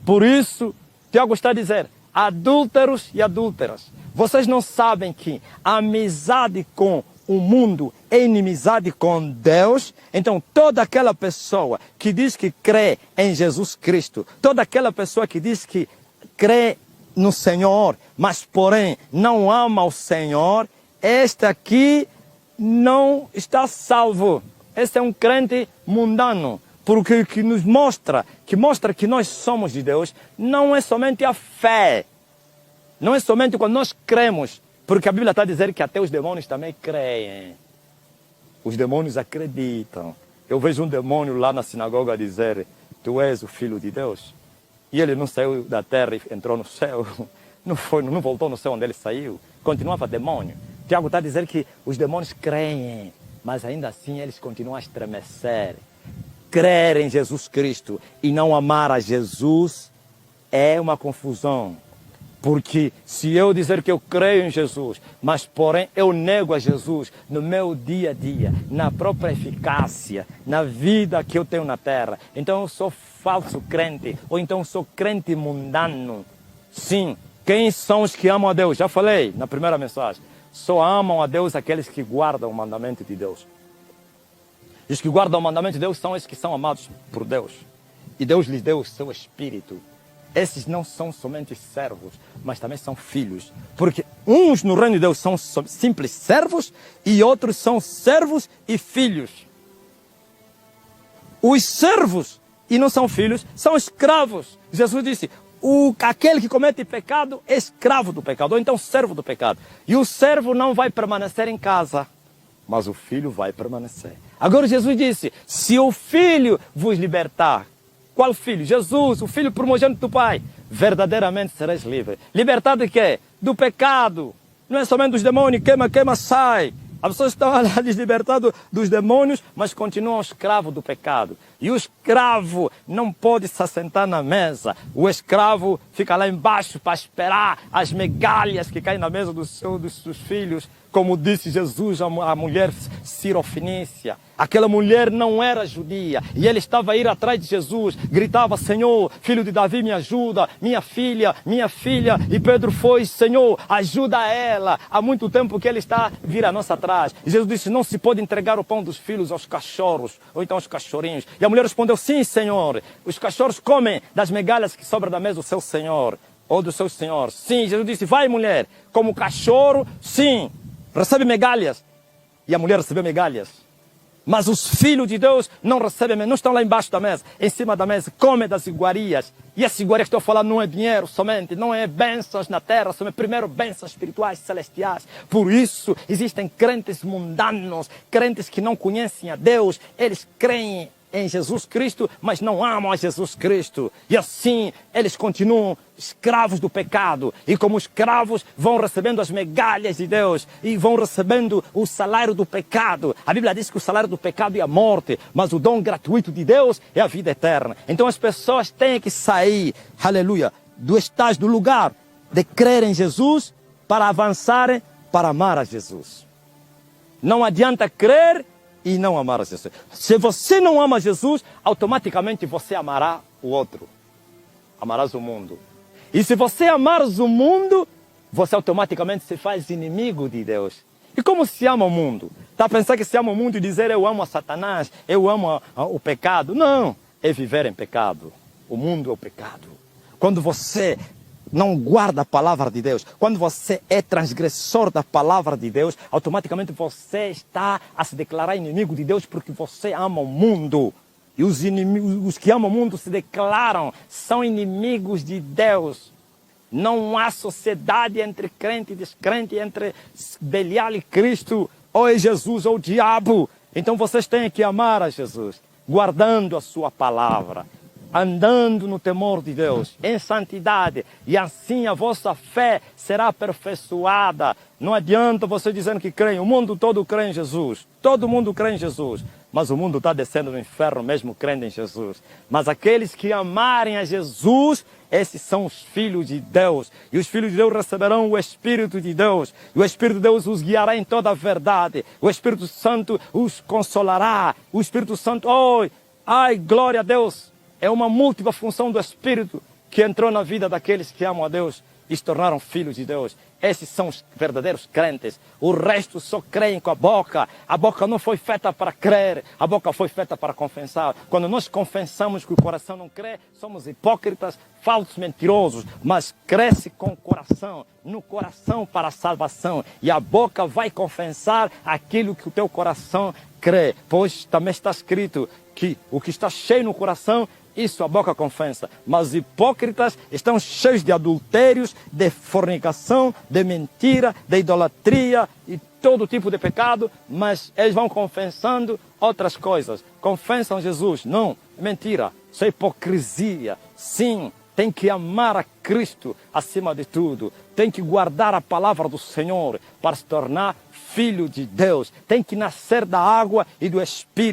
Por isso, Tiago está a dizer, adúlteros e adúlteras, vocês não sabem que a amizade com o mundo é inimizade com Deus? Então, toda aquela pessoa que diz que crê em Jesus Cristo, toda aquela pessoa que diz que crê no Senhor, mas porém não ama o Senhor, este aqui não está salvo. Este é um crente mundano. Porque o que nos mostra que nós somos de Deus, não é somente a fé. Não é somente quando nós cremos. Porque a Bíblia está a dizer que até os demônios também creem. Os demônios acreditam. Eu vejo um demônio lá na sinagoga dizer, tu és o Filho de Deus. E ele não saiu da terra e entrou no céu. Não voltou no céu onde ele saiu. Continuava demônio. Tiago está a dizer que os demônios creem. Mas ainda assim eles continuam a estremecer. Crer em Jesus Cristo e não amar a Jesus é uma confusão. Porque se eu dizer que eu creio em Jesus, mas porém eu nego a Jesus no meu dia a dia, na própria eficácia, na vida que eu tenho na terra, então eu sou falso crente, ou então eu sou crente mundano. Sim, quem são os que amam a Deus? Já falei na primeira mensagem. Só amam a Deus aqueles que guardam o mandamento de Deus. E os que guardam o mandamento de Deus são esses que são amados por Deus. E Deus lhes deu o seu Espírito. Esses não são somente servos, mas também são filhos. Porque uns no reino de Deus são simples servos e outros são servos e filhos. Os servos e não são filhos são escravos. Jesus disse, aquele que comete pecado é escravo do pecado, ou então servo do pecado. E o servo não vai permanecer em casa, mas o filho vai permanecer. Agora Jesus disse, se o filho vos libertar, qual filho? Jesus, o filho primogênito do Pai, verdadeiramente sereis livres. Libertado de quê? Do pecado. Não é somente dos demônios, queima, sai. As pessoas estão lá libertadas dos demônios, mas continuam escravos do pecado. E o escravo não pode se assentar na mesa. O escravo fica lá embaixo para esperar as migalhas que caem na mesa dos seus filhos. Como disse Jesus à mulher Sirofenícia. Aquela mulher não era judia. E ele estava a ir atrás de Jesus. Gritava, Senhor, filho de Davi, me ajuda. Minha filha. E Pedro foi, Senhor, ajuda ela. Há muito tempo que ele está a vir a nós atrás. E Jesus disse, não se pode entregar o pão dos filhos aos cachorros. Ou então aos cachorrinhos. E a mulher respondeu, sim, Senhor. Os cachorros comem das migalhas que sobram da mesa do seu Senhor. Ou do seu Senhor. Sim, Jesus disse, vai mulher. Como cachorro, sim. Recebe migalhas. E a mulher recebeu migalhas. Mas os filhos de Deus não recebem, não estão lá embaixo da mesa, em cima da mesa, comem das iguarias. E as iguarias que estou a falar não é dinheiro somente, não é bênçãos na terra, são primeiro bênçãos espirituais celestiais. Por isso existem crentes mundanos, crentes que não conhecem a Deus, eles creem em Jesus Cristo, mas não amam a Jesus Cristo. E assim eles continuam escravos do pecado. E como escravos vão recebendo as migalhas de Deus e vão recebendo o salário do pecado. A Bíblia diz que o salário do pecado é a morte, mas o dom gratuito de Deus é a vida eterna. Então as pessoas têm que sair, aleluia, do estágio, do lugar de crer em Jesus para avançarem para amar a Jesus. Não adianta crer e não amar a Jesus. Se você não ama Jesus, automaticamente você amará o outro. Amarás o mundo. E se você amares o mundo, você automaticamente se faz inimigo de Deus. E como se ama o mundo? Está a pensar que se ama o mundo e dizer eu amo a Satanás, eu amo o pecado? Não, é viver em pecado. O mundo é o pecado. Quando você não guarda a palavra de Deus, quando você é transgressor da palavra de Deus, automaticamente você está a se declarar inimigo de Deus porque você ama o mundo. E os que amam o mundo se declaram, são inimigos de Deus. Não há sociedade entre crente e descrente, entre Belial e Cristo, ou é Jesus ou o diabo. Então vocês têm que amar a Jesus, guardando a sua palavra, andando no temor de Deus, em santidade, e assim a vossa fé será aperfeiçoada. Não adianta você dizendo que crê, o mundo todo crê em Jesus, todo mundo crê em Jesus, mas o mundo está descendo no inferno mesmo crendo em Jesus. Mas aqueles que amarem a Jesus, esses são os filhos de Deus, e os filhos de Deus receberão o Espírito de Deus, e o Espírito de Deus os guiará em toda a verdade, o Espírito Santo os consolará, o Espírito Santo, ai, glória a Deus! É uma múltipla função do Espírito. que entrou na vida daqueles que amam a Deus e se tornaram filhos de Deus. Esses são os verdadeiros crentes. O resto só creem com a boca. A boca não foi feita para crer, a boca foi feita para confessar. Quando nós confessamos que o coração não crê, somos hipócritas, falsos, mentirosos. Mas cresce com o coração, no coração para a salvação. E a boca vai confessar aquilo que o teu coração crê. Pois também está escrito que o que está cheio no coração, isso a boca confessa. Mas os hipócritas estão cheios de adultérios, de fornicação, de mentira, de idolatria e todo tipo de pecado, mas eles vão confessando outras coisas. Confessam Jesus. Não, mentira. Isso é hipocrisia. Sim, tem que amar a Cristo acima de tudo. Tem que guardar a palavra do Senhor para se tornar filho de Deus. Tem que nascer da água e do Espírito.